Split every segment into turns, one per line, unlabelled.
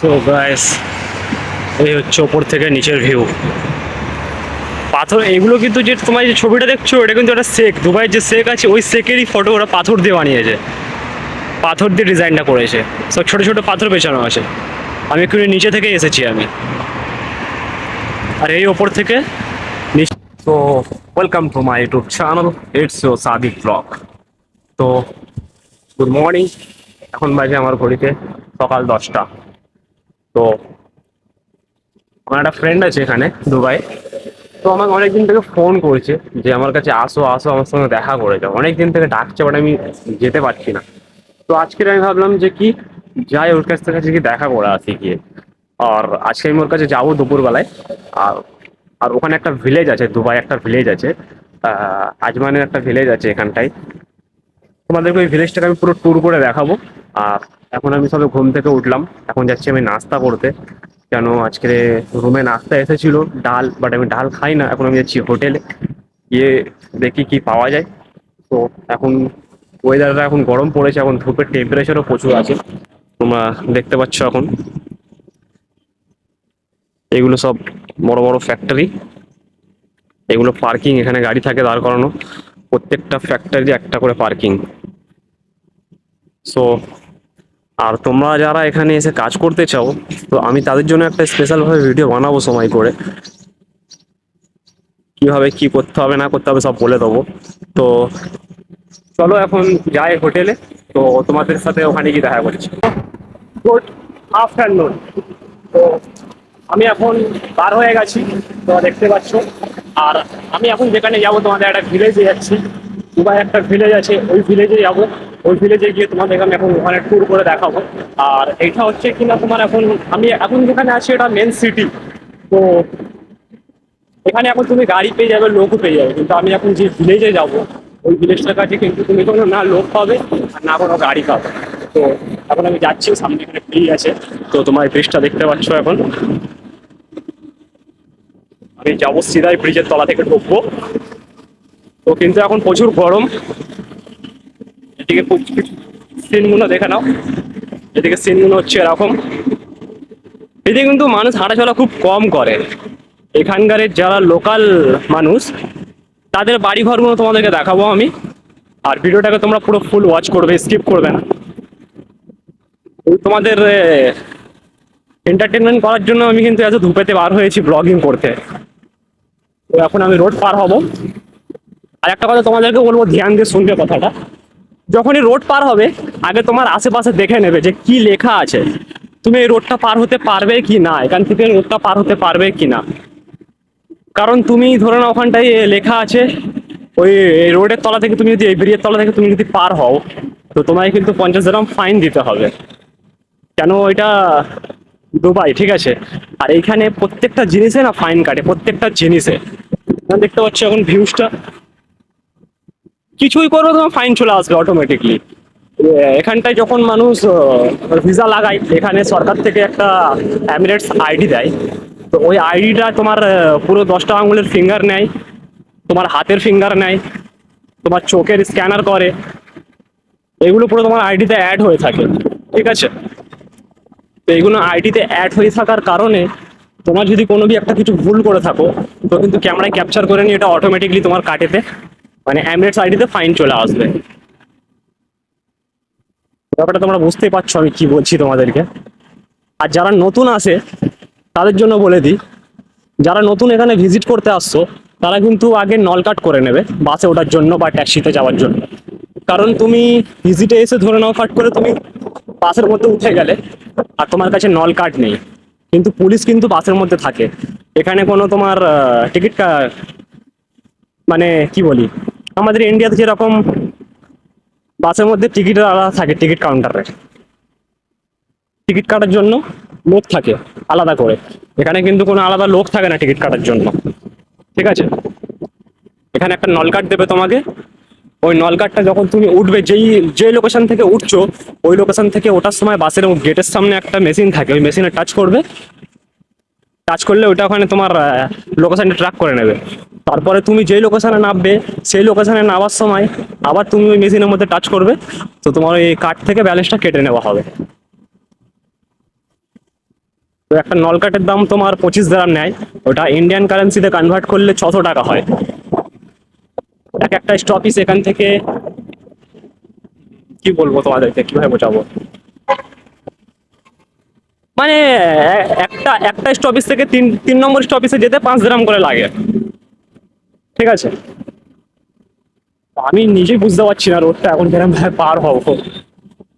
So guys, এই হচ্ছে ওপর থেকে নিচের ভিউ। পাথর এগুলো কিন্তু, যে তোমার যে ছবিটা দেখছো, এটা কিন্তু একটা শেখ, দুবাইয়ের যে শেখ আছে ওই শেখেরই ফটো ওরা পাথর দিয়ে বানিয়েছে, পাথর দিয়ে ডিজাইনটা করেছে। সব ছোট ছোট পাথর পেছানো আছে। আমি একটু নিচে থেকে এসেছি আমি, আর এই ওপর থেকে নিচে। তো welcome to my YouTube channel, it's your Sadiq blog. তো গুড মর্নিং। এখন বাজে আমার ঘড়িতে সকাল 10টা। তো আমার একটা ফ্রেন্ড আছে এখানে দুবাই, তো আমাকে অনেকদিন থেকে ফোন করছে যে আমার কাছে আসো আসো, আমার সঙ্গে দেখা করে যাও। অনেকদিন থেকে ডাকছে, বাট আমি যেতে পারছি না। তো আজকে আমি ভাবলাম যে কি যাই ওর কাছ থেকে কি দেখা করে আসি গিয়ে। আর আজকে আমি ওর কাছে যাবো দুপুরবেলায়। আর আর ওখানে একটা ভিলেজ আছে, দুবাই একটা ভিলেজ আছে, আজমানের একটা ভিলেজ আছে এখানটায়। তোমাদেরকে ওই ভিলেজটাকে আমি পুরো ট্যুর করে দেখাবো। আর এখন আমি সবে ঘুম থেকে উঠলাম, এখন যাচ্ছি আমি নাস্তা করতে। কেন আজকে রুমে নাস্তা এসেছিল ডাল, বাট আমি ডাল খাই না। এখন আমি যাচ্ছি হোটেলে গিয়ে দেখি কি পাওয়া যায়। তো এখন ওয়েদারটা এখন গরম পড়েছে, এখন ধূপের টেম্পারেচারও প্রচুর আছে। তোমরা দেখতে পাচ্ছ এখন এগুলো সব বড় বড় ফ্যাক্টরি, এগুলো পার্কিং, এখানে গাড়ি থাকে দাঁড় করানো। প্রত্যেকটা ফ্যাক্টরি একটা করে পার্কিং। সো আর তোমরা যারা এখানে এসে কাজ করতে চাও, তো আমি তাদের জন্য একটা স্পেশাল ভাবে ভিডিও বানাবো সময় করে, কিভাবে কি করতে হবে না করতে হবে সব বলে দেবো। তো চলো এখন যাই হোটেলে। তো তোমাদের সাথে ওখানে গিয়ে দেখা করছি। Good afternoon. তো আমি এখন বার হয়ে গেছি, তো দেখতে পাচ্ছ। আর আমি এখন যেখানে যাবো, তোমাদের একটা ভিলেজে যাচ্ছি। দুবাই একটা ভিলেজ আছে, ওই ভিলেজে যাবো। ওই ভিলেজে গিয়ে তোমাদেরকে আমি এখন ওখানে ট্যুর করে দেখাবো। আর এটা হচ্ছে কিনা তোমার, এখন আমি এখন যেখানে আছি এটা মেন সিটি। তো এখানে এখন তুমি গাড়ি পেয়ে যাবে, লোকও পেয়ে যাবে, কিন্তু আমি এখন যে ভিলেজে যাব ওই ভিলেজটার কাছে কিন্তু তুমি কোনো না লোক পাবে আর না কোনো গাড়ি পাবে। তো এখন আমি যাচ্ছি, সামনে এখানে ব্রিজ আছে। তো তোমার এই ব্রিজটা দেখতে পাচ্ছ এখন। আমি যাবো সিধাই ব্রিজের তলা থেকে ঢুকবো। তো কিন্তু এখন প্রচুর গরম। এদিকে সিনগুলো দেখে নাও, এদিকে সিনগুলো হচ্ছে এরকম। এদিকে কিন্তু মানুষ হাঁটাচলা খুব কম করে। এখানকার যারা লোকাল মানুষ, তাদের বাড়ি ঘরগুলো তোমাদেরকে দেখাবো আমি। আর ভিডিওটাকে তোমরা পুরো ফুল ওয়াচ করবে, স্কিপ করবে না। তোমাদের এন্টারটেনমেন্ট করার জন্য আমি কিন্তু এত ধূপেতে বার হয়েছি ব্লগিং করতে। তো এখন আমি রোড পার হব। আর একটা কথা তোমাদেরকে বলবো, ধ্যান দিয়ে শুনবে কথাটা। যখনই রোড পার হবে, আগে তোমার আশেপাশে দেখে নেবে যে কি লেখা আছে। তুমি এই রোডটা পার হতে পারবে কি না, এখান থেকে রোডটা পার হতে পারবে কি না। কারণ তুমি ধরো না, ওখানটায় লেখা আছে ওই রোডের তলা থেকে তুমি যদি, এই ব্রিজের তলা থেকে তুমি যদি পার হও, তো তোমায় কিন্তু 50 দিরহাম ফাইন দিতে হবে। কেন? এটা দুবাই, ঠিক আছে। আর এইখানে প্রত্যেকটা জিনিসে না ফাইন কাটে, প্রত্যেকটা জিনিসে। দেখতে পাচ্ছ এখন ভিউজটা, কিছুই করো তোমার ফাইন চলে আসবে অটোমেটিকলি। এখানটায় যখন মানুষ ভিসা লাগায়, এখানে সরকার থেকে একটা এমিরেটস আইডি দেয়। তো ওই আইডিটা তোমার পুরো 10টা আঙুলের ফিঙ্গার নেয়, তোমার হাতের ফিঙ্গার নেয়, তোমার চোখের স্ক্যানার করে। এগুলো পুরো তোমার আইডিতে অ্যাড হয়ে থাকে, ঠিক আছে। তো এইগুলো আইডিতে অ্যাড হয়ে থাকার কারণে তোমার যদি কোনো একটা কিছু ভুল করে থাকো, তো কিন্তু ক্যামেরায় ক্যাপচার করে নিয়ে এটা অটোমেটিকলি তোমার কাটেতে, মানে এমিরেটস আইডিতে ফাইন চলে আসবে। ব্যাপারটা তোমরা বুঝতেই পারছো আমি কি বলছি তোমাদেরকে। আর যারা নতুন আসে তাদের জন্য বলে দিই, যারা নতুন এখানে ভিজিট করতে আসছো, তারা কিন্তু আগে নল কাট করে নেবে বাসে ওঠার জন্য বা ট্যাক্সিতে যাওয়ার জন্য। কারণ তুমি ভিজিটে এসে ধরে নাও কাট করে তুমি বাসের মধ্যে উঠে গেলে, আর তোমার কাছে নল কার্ড নেই, কিন্তু পুলিশ কিন্তু বাসের মধ্যে থাকে। এখানে কোনো তোমার টিকিট, মানে কি বলি, আমাদের ইন্ডিয়াতে যেরকম বাসের মধ্যে টিকিট আলাদা থাকে, টিকিট কাউন্টারে টিকিট কাটার জন্য লোক থাকে আলাদা করে। এখানে কিন্তু কোনো আলাদা লোক থাকে না টিকিট কাটার জন্য, ঠিক আছে। এখানে একটা নল কার্ড দেবে তোমাকে। ওই নল কার্ডটা যখন তুমি উঠবে, যে লোকেশন থেকে উঠছো, ওই লোকেশন থেকে ওঠার সময় বাসের গেটের সামনে একটা মেশিন থাকে, ওই মেশিনে টাচ করবে। টাচ করলে ওটা ওখানে তোমার লোকেশনটা ট্র্যাক করে নেবে। তারপরে তুমি যেই লোকেশনে নামবে, সেই লোকেশনে নামার সময় আবার তুমি ওই মেশিনের মধ্যে টাচ করবে। তো তোমার ওই কার্ড থেকে ব্যালেন্সটা কেটে নেওয়া হবে। তো একটা নলকাটের দাম তোমার 25 দিরহাম নেয়। ওটা ইন্ডিয়ান কারেন্সিতে কনভার্ট করলে 600 টাকা হয়। এক একটা স্টপিস এখান থেকে, কি বলবো তোমাদেরকে, কিভাবে বোঝাবো, মানে একটা একটা স্টপিস থেকে তিন তিন নম্বর স্টপিসে যেতে 5 দিরহাম করে লাগে। ঠিক আছে, আমি নিজেই বুঝতে পারছি না রোডটা এখন কিরকম ভাবে পার হবো,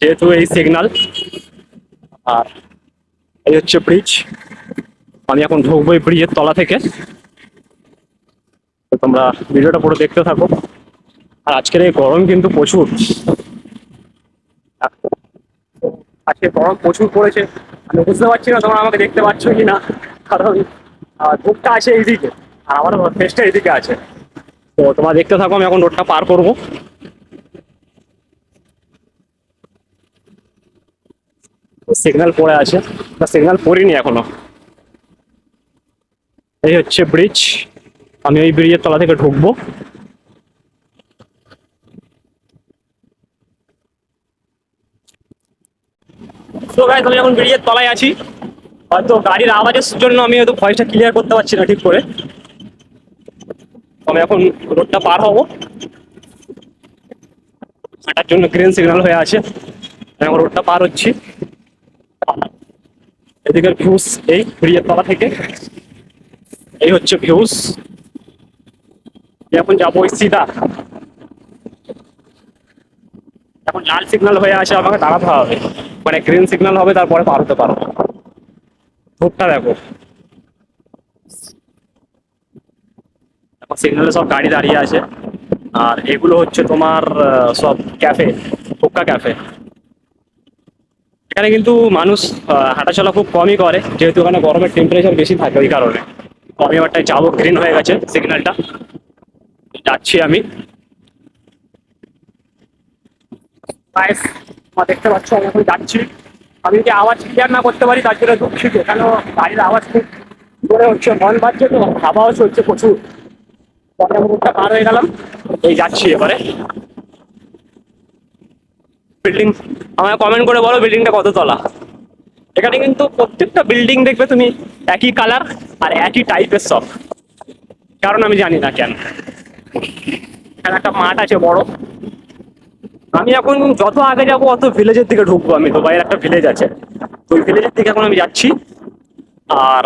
যেহেতু এই সিগনাল আর এই হচ্ছে ব্রিজ। আমি এখন ঢুকবো এই ব্রিজের তলা থেকে। তো তোমরা ভিডিওটা পুরো দেখতে থাকো। আর আজকের এই গরম কিন্তু প্রচুর, আজকে গরম প্রচুর পড়েছে। আমি বুঝতে পারছি না তোমরা আমাকে দেখতে পাচ্ছ কি না, কারণ ধূপটা আছে এইদিকে আর আমার ফেসটা এইদিকে আছে। তো তোমরা দেখতে থাকো, আমি এখন রোডটা পার করবো। সিগন্যাল পড়ে আছে, সিগন্যাল পড়িনি এখনো। এই হচ্ছে ব্রিজ, আমি ওই ব্রিজের তলা থেকে ঢুকবো। তো গাইস, আমি এখন ব্রিজের তলায় আছি। হয়তো গাড়ির আওয়াজের জন্য আমি হয়তো ভয়েসটা ক্লিয়ার করতে পারছি না ঠিক করে। আমি এখন রোডটা পার হবো, হাঁটার জন্য গ্রিন সিগন্যাল হয়ে আছে। আমি এখন রোডটা পার হচ্ছি। এদিকের ভিউস এই ব্রিজের তলা থেকে, এই হচ্ছে ভিউস। এখন যাবো ওই সিধা। এখন লাল সিগন্যাল হয়ে আছে, আমাকে দাঁড়াতে হবে, মানে গ্রিন সিগন্যাল হবে তারপরে পার হতে পারবো। ধূপটা দেখো, এখন সিগন্যালে সব গাড়ি দাঁড়িয়ে আছে। আর এগুলো হচ্ছে তোমার সব ক্যাফে, হুক্কা ক্যাফে। এখানে কিন্তু মানুষ হাঁটাচলা খুব কমই করে, যেহেতু এখানে গরমের টেম্পারেচার বেশি থাকে, ওই কারণে। তো আমি এবারটায় যাবো, গ্রিন হয়ে গেছে সিগন্যালটা, যাচ্ছি আমি। গাইস, তোমরা দেখতে পাচ্ছ আমি এখন যাচ্ছি। আমি যদি আওয়াজ ক্লিয়ার না করতে পারি তার জন্য দুঃখিত, কেন গাড়ির আওয়াজ খুব জোরে হচ্ছে, মন বাজছে, তো হাওয়াও চলছে প্রচুর। পরে আমি রোডটা পার হয়ে গেলাম, এই যাচ্ছি এবারে। বিল্ডিং, আমায় কমেন্ট করে বলো বিল্ডিংটা কত তলা। এখানে কিন্তু প্রত্যেকটা বিল্ডিং দেখবে তুমি একই কালার আর একই টাইপের সব, কারণ আমি জানি না কেন। এখানে একটা মাঠ আছে বড়। আমি এখন যত আগে যাবো অত ভিলেজের দিকে ঢুকবো। আমি দুবাইয়ের একটা ভিলেজ আছে, ওই ভিলেজের দিকে এখন আমি যাচ্ছি। আর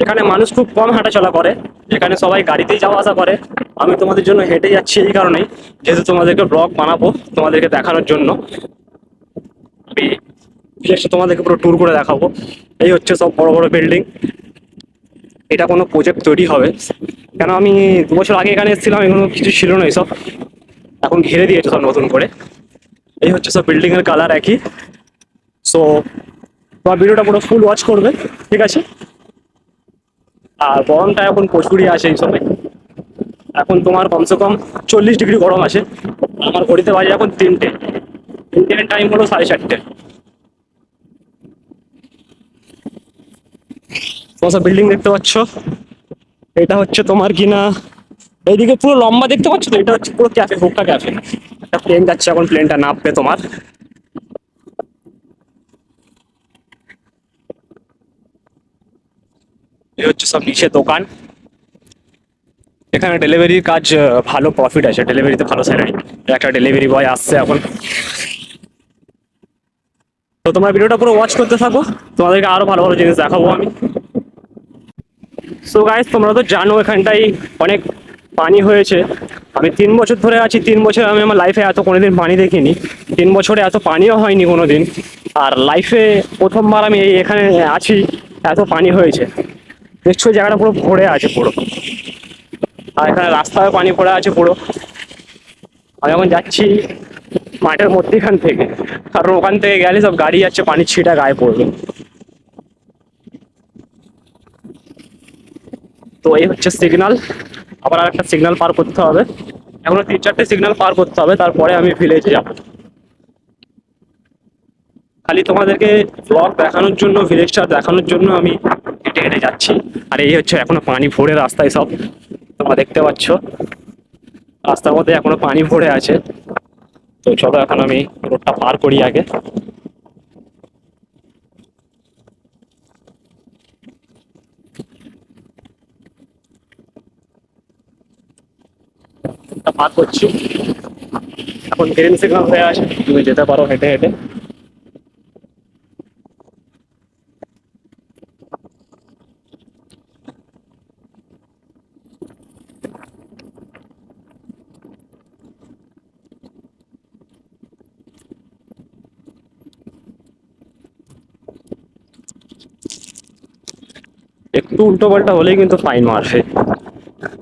এখানে মানুষ খুব কম হাঁটাচলা করে, এখানে সবাই গাড়িতেই যাওয়া আসা করে। আমি তোমাদের জন্য হেঁটে যাচ্ছি এই কারণেই, যেহেতু তোমাদেরকে ব্লগ বানাবো, তোমাদেরকে দেখানোর জন্য। আমি ভিলেজটা তোমাদেরকে পুরো ট্যুর করে দেখাবো। এই হচ্ছে সব বড় বড় বিল্ডিং। এটা কোনো প্রজেক্ট তৈরি হবে, কেন আমি 2 বছর আগে এখানে এসেছিলাম, এগুলো কিছু ছিল না এইসব, এখন ঘিরে দিয়েছে সব নতুন করে। এই হচ্ছে সব বিল্ডিং এর কালার একই। সো তোমার ভিডিওটা পুরো ফুল ওয়াচ করবে, ঠিক আছে। আর গরমটা এখন প্রচুরই আছে এই সময়। এখন তোমার কমসে কম 40 ডিগ্রি গরম আছে। আমার ঘড়িতে বাজে এখন 3টে, ইন্ডিয়ান টাইম হলো 4:30। তোমার সব বিল্ডিং দেখতে পাচ্ছ, এটা হচ্ছে তোমার কিনা, এইদিকে পুরো লম্বা দেখতে পাচ্ছ তো, এটা হচ্ছে পুরো ক্যাফে, হুক্কা ক্যাফে। একটা প্লেন যাচ্ছে, এখন প্লেনটা নামবে তোমার। এই হচ্ছে সব নিচে দোকান। এখানে ডেলিভারির কাজ ভালো প্রফিট আছে, ডেলিভারিতে ভালো স্যালারি। একটা ডেলিভারি বয় আসছে এখন। তো তোমরা ভিডিওটা পুরো ওয়াচ করতে থাকো, তোমাদেরকে আরো ভালো ভালো জিনিস দেখাবো আমি। সো গাইস, তোমরা তো জানো এখানটাই অনেক পানি হয়েছে। আমি 3 বছর ধরে আছি, 3 বছর আমি আমার লাইফে এত কোনোদিন পানি দেখিনি। 3 বছরে এত পানিও হয়নি কোনোদিন। আর লাইফে প্রথমবার আমি এখানে আছি, এত পানি হয়েছে। দেখছো জায়গাটা পুরো ভরে আছে পুরো, আর এখানে রাস্তায় পানি পড়ে আছে পুরো। আমি এখন যাচ্ছি মাঠের মধ্যেখান থেকে, কারণ ওখান থেকে গেলে সব গাড়ি যাচ্ছে, পানির ছিটা গায়ে পড়বে। তো এই হচ্ছে সিগন্যাল, আবার আর একটা সিগন্যাল পার করতে হবে। এখনো 3-4টে সিগন্যাল পার করতে হবে, তারপরে আমি ভিলেজে যাব। খালি তোমাদেরকে ব্লগ দেখানোর জন্য, ভিলেজটা দেখানোর জন্য আমি হেঁটে হেঁটে যাচ্ছি। আর এই হচ্ছে এখনো পানি ভরে রাস্তায় সব, তোমরা দেখতে পাচ্ছ রাস্তার মধ্যে এখনো পানি ভরে আছে। তো চলো এখন আমি রোডটা পার করি আগে। পার করছি। এখন গ্রিন সিগন্যাল হয়ে আছে, তুমি যেতে পারো হেঁটে হেঁটে। একটু উল্টো পাল্টা হলেই কিন্তু ফাইন মারবে।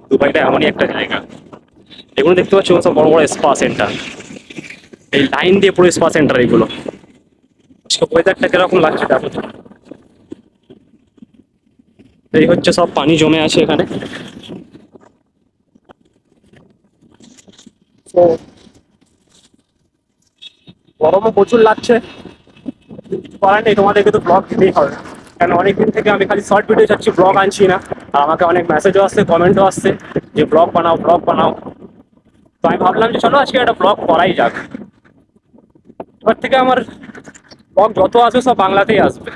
দুবাইটা এমনই একটা জায়গা। এগুলো দেখতে পাচ্ছ সব বড় বড় স্পা সেন্টার, এই লাইন দিয়ে পুরো স্পা সেন্টার এগুলো। ওয়েদারটা কিরকম লাগছে দেখো তো। এই হচ্ছে সব পানি জমে আছে এখানে। তো গরমও প্রচুর লাগছে, করার নেই, তোমাদেরকে তো ব্লগ দিতেই হবে। কারণ অনেকদিন থেকে আমি খালি শর্ট ভিডিও চাচ্ছি, ব্লগ আনছি না। আর আমাকে অনেক মেসেজও আসছে, কমেন্টও আসছে যে ব্লগ বানাও ব্লগ বানাও। তো আমি ভাবলাম যে চলো আজকে একটা ব্লগ করাই যাক। এবার থেকে আমার ব্লগ যত আসবে সব বাংলাতেই আসবে।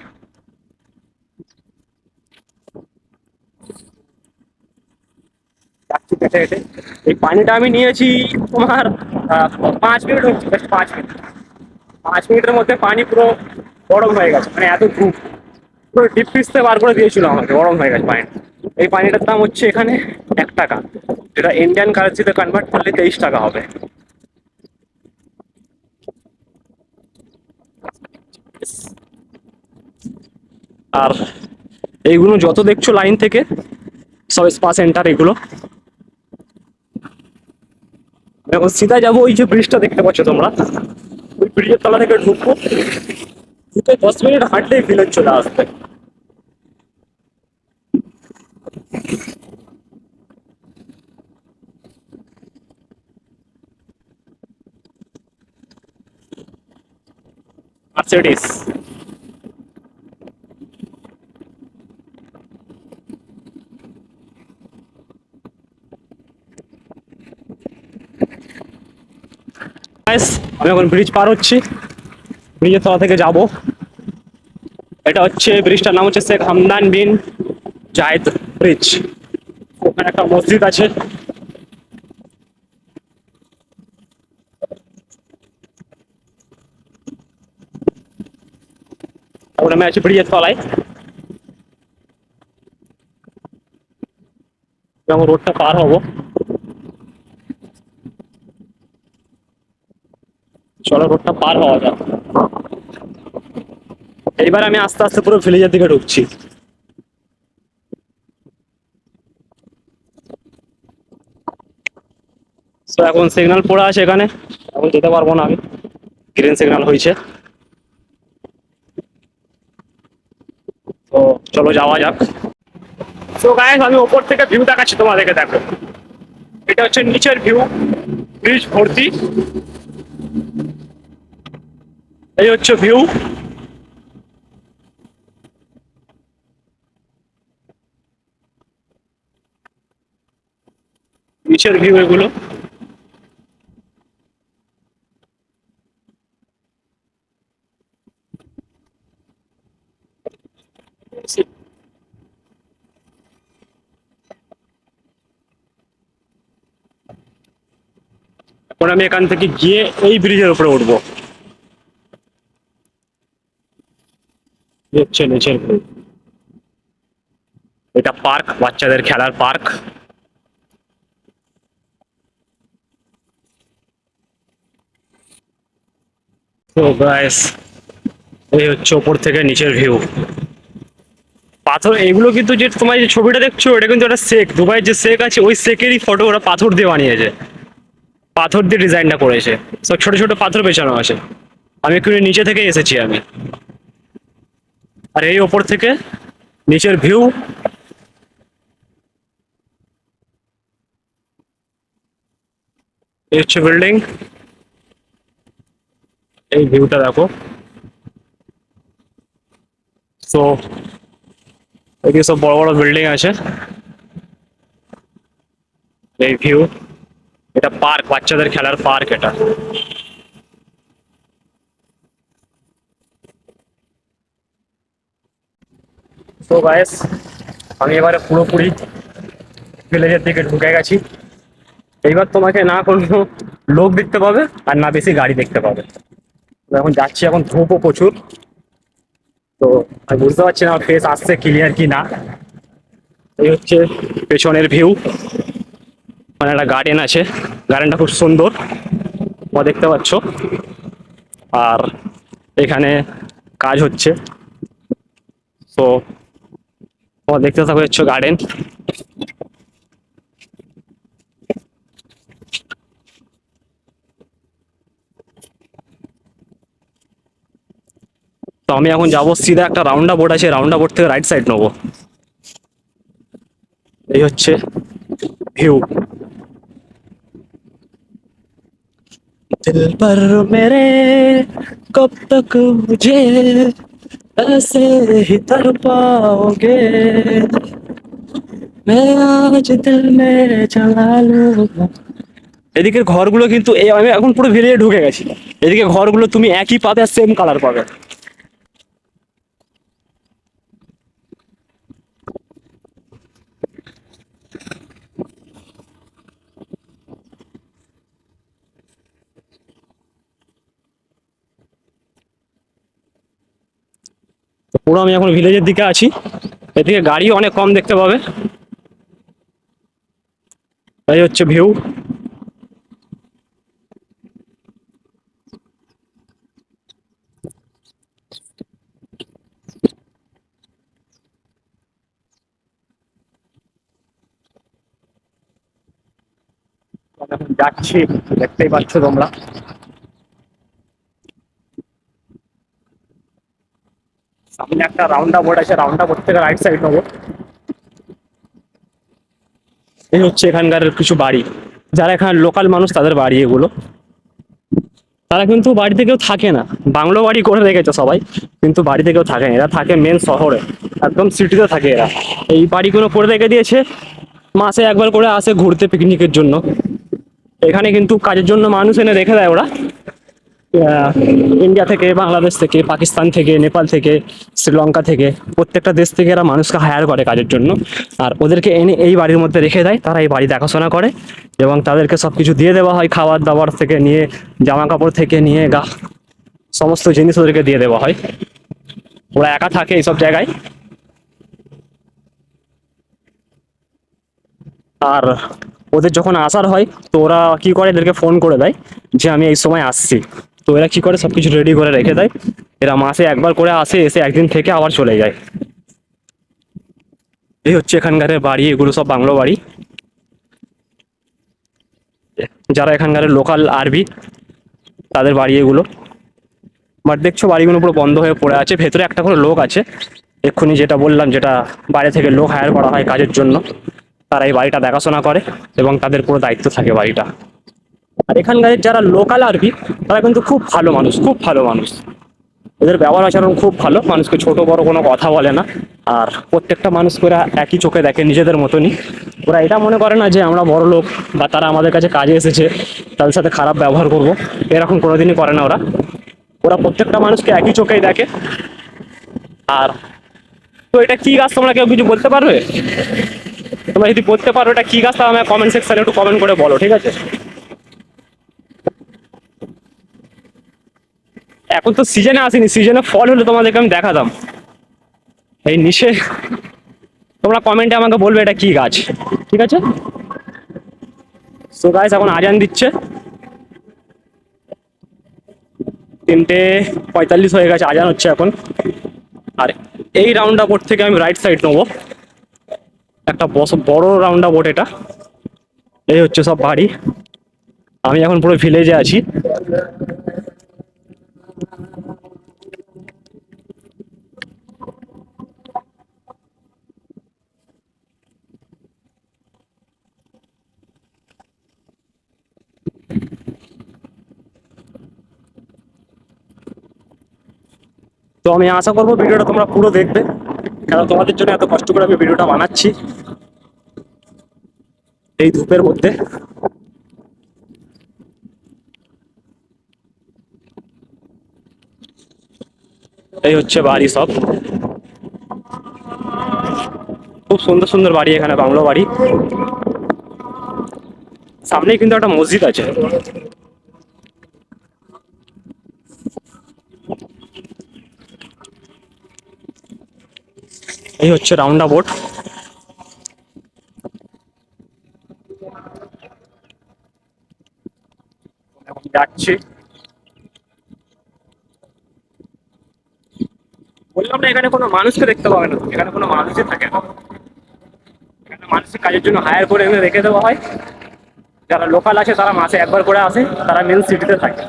যাচ্ছি হেঁটে হেঁটে। এই পানিটা আমি নিয়েছি তোমার 5 মিনিট হচ্ছে, জাস্ট 5 মিনিট। 5 মিনিটের মধ্যে পানি পুরো গরম হয়ে গেছে, মানে এত ধূপ। পুরো ডিপ ফ্রিজতে বার করে দিয়েছিল আমাকে, গরম হয়ে গেছে পানিটা। এই পানিটার দাম হচ্ছে এখানে 1 টাকা, যেটা ইন্ডিয়ান কারেন্সিতে কনভার্ট করলে 23 টাকা হবে। আর এইগুলো যত দেখছো লাইন থেকে, সব স্পা সেন্টার এগুলো। এখন সিধা যাবো, ওই যে ব্রিজটা দেখতে পাচ্ছ তোমরা, ওই ব্রিজের তলা থেকে ঢুকবো। ঢুকে 10 মিনিট হাঁটলেই ভিলেজ চলে আসবে। মার্সিডিস। আমি এখন ব্রিজ পার হচ্ছি, ব্রিজের তলা থেকে যাব। এটা হচ্ছে ব্রিজটার নাম হচ্ছে শেখ হামদান বিন জায়েদ ব্রিজ। ওখানে একটা মসজিদ আছে। এখন আমি আছি ব্রিজের তলায়। যখন রোডটা পার হবো, চলো রোডটা পার হওয়া যাক। এইবার আমি আস্তে আস্তে পুরো ভিলেজের দিকে ঢুকছি। তো এখন সিগন্যাল পড়ে আছে এখানে, এখন যেতে পারবো না আমি, গ্রিন সিগন্যাল হয়েছে। তো চলো যাওয়া যাক। তো গাইস আমি ওপর থেকে ভিউ দেখাচ্ছি তোমাদেরকে, দেখো এটা হচ্ছে নিচের ভিউ, ব্রিজ ভর্তি। এই হচ্ছে ভিউ। নিচের ভিউ এগুলো। এখন আমি এখান থেকে গিয়ে এই ব্রিজের উপরে উঠবো। এই হচ্ছে নিচের ভিউ। এটা পার্ক, বাচ্চাদের খেলার পার্ক। তো গাইস এই হচ্ছে ওপর থেকে নিচের ভিউ। পাথর এগুলো কিন্তু, যে তোমার যে ছবিটা দেখছো, এটা কিন্তু একটা শেখ, দুবাইয়ের যে শেখ আছে ওই শেখেরই ফটো ওরা পাথর দিয়ে বানিয়েছে। পাথর দিয়ে ডিজাইনটা করেছে, সব ছোট ছোট পাথর পেছানো আছে। আমি একটু নিচে থেকে এসেছি আমি। আর এই ওপর থেকে নিচের ভিউ। এই হচ্ছে বিল্ডিং, এই ভিউটা দেখো। তো এদিকে সব বড় বড় বিল্ডিং আছে। এই ভিউ। এটা পার্ক, বাচ্চাদের খেলার পার্ক এটা। তো গাইস আমি এবারে পুরোপুরি ভিলেজের দিকে ঢুকে গেছি। এইবার তোমাকে না কোনো লোক দেখতে পাবে আর না বেশি গাড়ি দেখতে পাবে। তো এখন যাচ্ছি, এখন ধূপও প্রচুর। তো আমি বুঝতে পারছি না আমার ফেস আসছে ক্লিয়ার কি না। এই হচ্ছে পেছনের ভিউ, মানে একটা গার্ডেন আছে, গার্ডেনটা খুব সুন্দর দেখতে পাচ্ছ। আর এখানে কাজ হচ্ছে, তো দেখতে থাকো হচ্ছে গার্ডেন। তো আমি এখন যাবো সিধা, একটা রাউন্ডা বোর্ড আছে, রাউন্ডা বোর্ড থেকে রাইট সাইড নেবো। এই হচ্ছে ভিউ। दिल पर मेरे कब तक मुझे ऐसे ही तड़पाओगे, मैं आज दिल में जला लूंगा। এদিকের ঘরগুলো কিন্তু এই আমি এখন পুরো ভিলেজে ঢুকে গেছি। এদিকে ঘরগুলো তুমি একই পাবে আর সেম কালার পাবে। তো পুরো আমি এখন ভিলেজের দিকে আছি, এদিকে গাড়ি অনেক কম দেখতে পাবে। এই হচ্ছে ভিউ। এখন যাচ্ছি, দেখতেই পাচ্ছ তোমরা। সামনে একটা রাউন্ডা বোর্ড আছে, রাউন্ডা বোর্ড থেকে রাইট সাইড নেবো। এই হচ্ছে এখানকার কিছু বাড়ি, যারা এখানে লোকাল মানুষ তাদের বাড়ি এগুলো। তারা কিন্তু বাড়িতে কেউ থাকে না, বাংলো বাড়ি করে রেখেছে সবাই, কিন্তু বাড়িতে কেউ থাকে না, এরা থাকে মেন শহরে, একদম সিটিতে থাকে এরা। এই বাড়িগুলো করে রেখে দিয়েছে, মাসে একবার করে আসে ঘুরতে পিকনিকের জন্য। এখানে কিন্তু কাজের জন্য মানুষ এনে রেখে দেয় ওরা, ইন্ডিয়া থেকে, বাংলাদেশ থেকে, পাকিস্তান থেকে, নেপাল থেকে, শ্রীলঙ্কা থেকে, প্রত্যেকটা দেশ থেকে এরা মানুষকে হায়ার করে কাজের জন্য। আর ওদেরকে এনে এই বাড়ির মধ্যে রেখে দেয়, তারা এই বাড়ি দেখাশোনা করে এবং তাদেরকে সব কিছু দিয়ে দেওয়া হয়, খাবার দাবার থেকে নিয়ে, জামা কাপড় থেকে নিয়ে, সমস্ত জিনিস ওদেরকে দিয়ে দেওয়া হয়। ওরা একা থাকে এইসব জায়গায়। আর ওদের যখন আসার হয় তো ওরা কি করে, এদেরকে ফোন করে দেয় যে আমি এই সময় আসছি। তো এরা কি করে, সবকিছু রেডি করে রেখে দেয়। এরা মাসে একবার করে আসে, এসে একদিন থেকে আবার চলে যায়। এই হচ্ছে এখানকার বাড়ি, এগুলো সব বাংলো বাড়ি। যারা এখানকার লোকাল আরবি তাদের বাড়ি এগুলো। বাট দেখছো বাড়িগুলো পুরো বন্ধ হয়ে পড়ে আছে, ভেতরে একটা করে লোক আছে, এক্ষুনি যেটা বললাম, যেটা বাইরে থেকে লোক হায়ার করা হয় কাজের জন্য, তারা এই বাড়িটা দেখাশোনা করে এবং তাদের পুরো দায়িত্ব থাকে বাড়িটা। আর এখানকার যারা লোকাল আরবি তারা কিন্তু খুব ভালো মানুষ, খুব ভালো মানুষ। এদের ব্যবহার আচরণ খুব ভালো, মানুষকে ছোট বড় কোনো কথা বলে না। আর প্রত্যেকটা মানুষকে ওরা একই চোখে দেখে, নিজেদের মতনই। ওরা এটা মনে করে না যে আমরা বড় লোক বা তারা আমাদের কাছে কাজে এসেছে, তাদের সাথে খারাপ ব্যবহার করব, এরকম কোনোদিনই করে না ওরা। ওরা প্রত্যেকটা মানুষকে একই চোখেই দেখে। আর তো এটা কি গাছ তোমরা কেউ কিছু বলতে পারবে? তোমরা যদি বলতে পারো এটা কি গাছ, তাহলে আমাকে কমেন্ট সেকশনে একটু কমেন্ট করে বলো, ঠিক আছে? এখন তো সিজনে আসেনি, সিজনে ফল হলে তোমাদেরকে আমি দেখাতাম। এই নিচে তোমরা কমেন্টে আমাকে বলবে এটা কি গাছ, ঠিক আছে? সো গাইস, এখন আজান দিচ্ছে, 3:45 হয়ে গেছে, আজান হচ্ছে এখন। আর এই রাউন্ডা বোর্ড থেকে আমি রাইট সাইড নেবো, একটা বড় রাউন্ডা বোর্ড এটা। এই হচ্ছে সব বাড়ি, আমি এখন পুরো ভিলেজে আছি। তো আমি আশা করবো ভিডিওটা তোমরা পুরো দেখবে, কারণ তোমাদের জন্য এত কষ্ট করে আমি ভিডিওটা বানাচ্ছি এই ধূপের মধ্যে। এই হচ্ছে বাড়ি সব, খুব সুন্দর সুন্দর বাড়ি এখানে, বাংলো বাড়ি। সামনেই কিন্তু একটা মসজিদ আছে। এই হচ্ছে রাউন্ড বোট। যাচ্ছি, বললাম না এখানে কোনো মানুষকে দেখতে পাবে না, এখানে কোনো মানুষই থাকে না। এখানে মানুষের কাজের জন্য হায়ার করে এখানে রেখে দেওয়া হয়। যারা লোকাল আছে তারা মাসে একবার করে আসে, তারা মেন সিটিতে থাকে।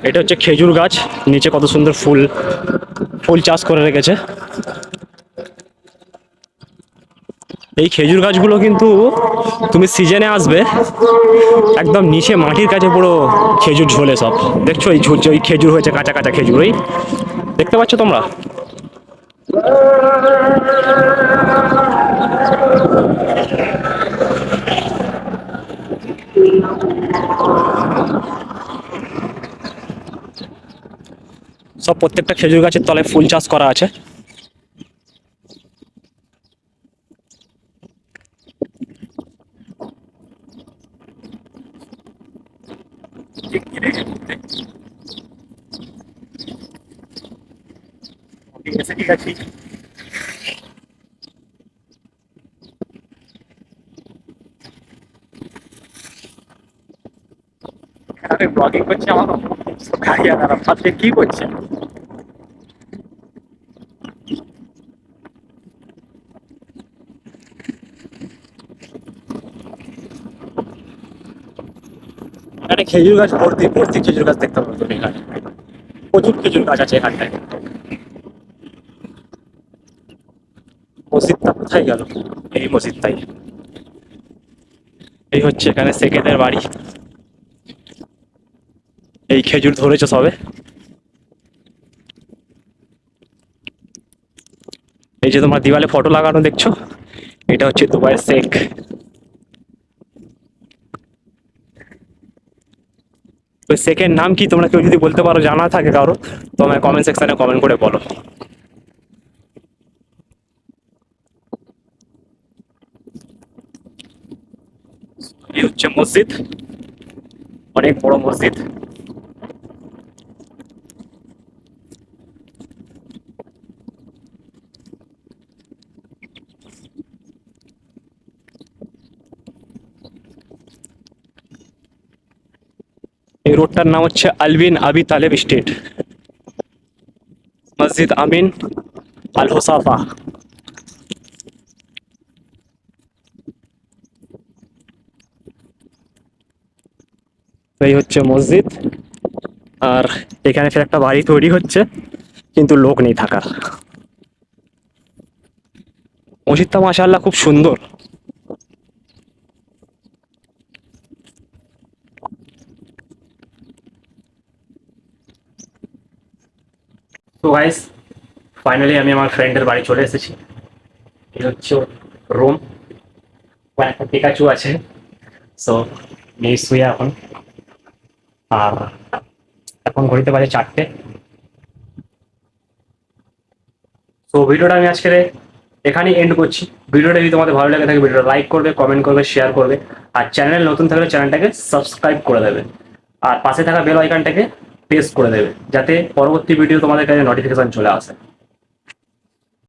এটা হচ্ছে খেজুর গাছ, নিচে কত সুন্দর ফুল ফুল চাষ করে রেখেছে। এই খেজুর গাছগুলো কিন্তু তুমি সিজনে আসবে, একদম নিচে মাটির কাছে পুরো খেজুর ঝোলে সব। দেখছো এই ঝুলছে, ওই খেজুর হয়েছে, কাঁচা কাঁচা খেজুর, ওই দেখতে পাচ্ছ তোমরা? সব প্রত্যেকটা খেজুর গাছের তলায় ফুল চাষ করা আছে। ঠিক আছে, আমি ব্লগিং করছি, আমার গাড়ি আর আজকে কি করছে? এখানে খেজুর গাছ ভর্তি ভর্তি খেজুর গাছ দেখতে পাবো তুমি এখানে, প্রচুর খেজুর গাছ আছে এখানটায়। মসজিদটা কোথায় গেল? এই মসজিদটাই। এই হচ্ছে এখানে সেকেন্ডের বাড়ি। এই খেজুর ধরেছে সবে। এই যে তোমার দিওয়ালে ফটো লাগানো দেখছো, এটা হচ্ছে দুবাইয়ের শেখ। ওই শেখের নাম কি তোমরা কেউ যদি বলতে পারো, জানা থাকে কারো, তোমরা কমেন্ট সেকশনে কমেন্ট করে বলো। এই হচ্ছে মসজিদ, অনেক বড় মসজিদ। এই রোডটার নাম হচ্ছে আলবিন আবি তালেব স্ট্রিট, মসজিদ আমিন আল হোসাফা। এই হচ্ছে মসজিদ, আর এখানে ফের একটা বাড়ি তৈরি হচ্ছে, কিন্তু লোক নেই থাকার। মসজিদটা মাশাআল্লাহ খুব সুন্দর। তো গাইস, ফাইনালি আমি আমার ফ্রেন্ডের বাড়ি চলে এসেছি। এই হচ্ছে রুম, ওখানে একটা পিকাচু আছে। সো এই শুয়ে এখন, আর এখন ঘড়িতে বাজে 4টে। তো ভিডিওটা আমি আজকে এখানেই এন্ড করছি। ভিডিওটা যদি তোমাদের ভালো লাগে থাকে, ভিডিওটা লাইক করবে, কমেন্ট করবে, শেয়ার করবে, আর চ্যানেল নতুন থাকলে চ্যানেলটাকে সাবস্ক্রাইব করে দেবে, আর পাশে থাকা বেল আইকনটাকে প্রেস করে দেবে, যাতে পরবর্তী ভিডিও তোমাদের কাছে নোটিফিকেশন চলে আসে।